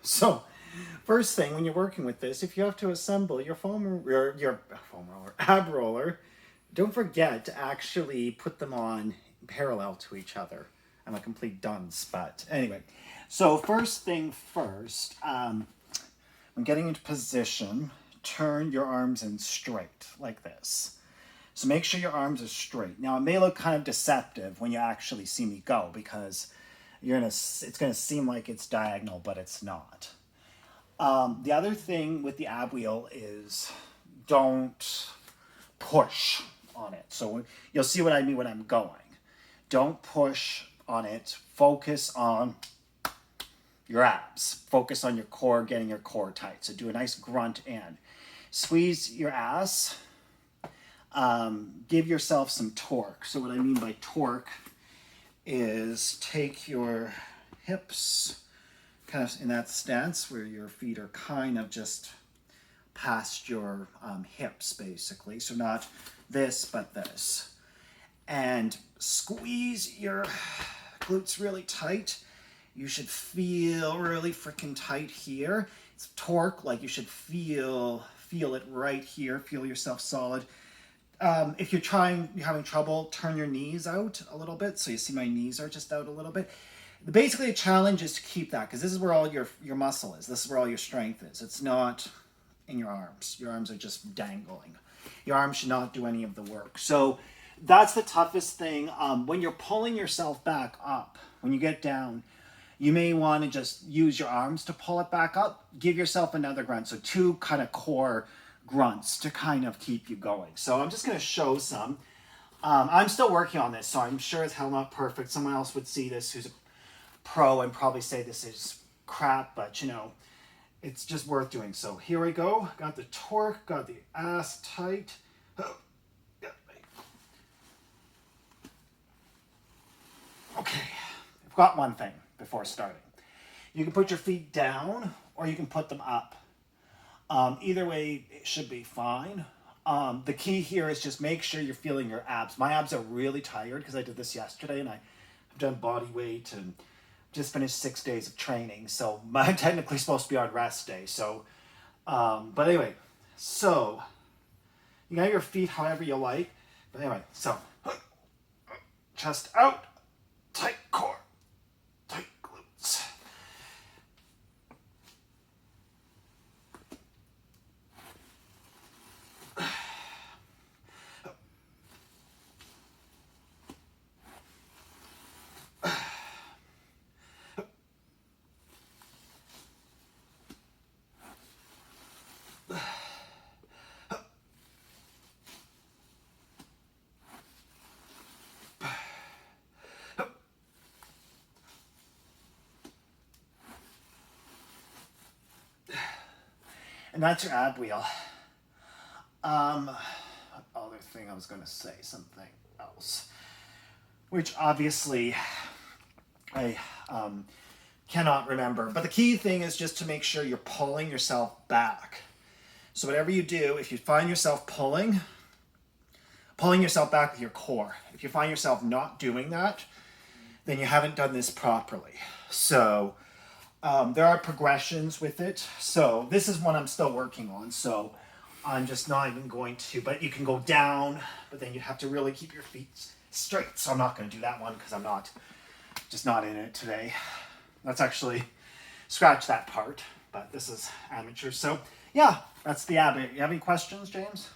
So, first thing when you're working with this, if you have to assemble your your foam roller, ab roller, don't forget to actually put them on parallel to each other. I'm a complete dunce, but anyway. So first thing first, when getting into position, turn your arms in straight like this. So make sure your arms are straight. Now it may look kind of deceptive when you actually see me go because it's gonna seem like it's diagonal, but it's not. The other thing with the ab wheel is don't push on it. So you'll see what I mean when I'm going. Don't push on it. Focus on your abs. Focus on your core, getting your core tight. So do a nice grunt and squeeze your ass. Give yourself some torque. So what I mean by torque is take your hips kind of in that stance where your feet are kind of just past your hips, basically. So not this, but this. And squeeze your glutes really tight. You should feel really freaking tight here. It's torque, like you should feel it right here. Feel yourself solid. If you're having trouble, turn your knees out a little bit. So you see my knees are just out a little bit. Basically, the challenge is to keep that because this is where all your muscle is. This is where all your strength is. It's not in your arms. Your arms are just dangling. Your arms should not do any of the work. So that's the toughest thing. When you're pulling yourself back up, when you get down, you may want to just use your arms to pull it back up. Give yourself another grunt. So 2 kind of core grunts to kind of keep you going. So I'm just going to show some. I'm still working on this, so I'm sure as hell not perfect. Someone else would see this who's a pro and probably say this is crap, but it's just worth doing. So here we go. Got the torque, got the ass tight. Okay, I've got one thing before starting. You can put your feet down or you can put them up. Either way, it should be fine. The key here is just make sure you're feeling your abs. My abs are really tired because I did this yesterday and I've done body weight and just finished 6 days of training. So I'm technically supposed to be on rest day. So, but anyway, so you can have your feet however you like. But anyway, so chest out, tight core, tight glutes. And that's your ab wheel. Other thing I was going to say something else, which obviously I cannot remember. But the key thing is just to make sure you're pulling yourself back. So whatever you do, if you find yourself pulling yourself back with your core. If you find yourself not doing that, then you haven't done this properly. So there are progressions with it. So this is one I'm still working on. So I'm just not even going to, but you can go down, but then you have to really keep your feet straight. So I'm not going to do that one because I'm just not in it today. Let's actually scratch that part, but this is amateur. So yeah, that's the ab. You have any questions, James?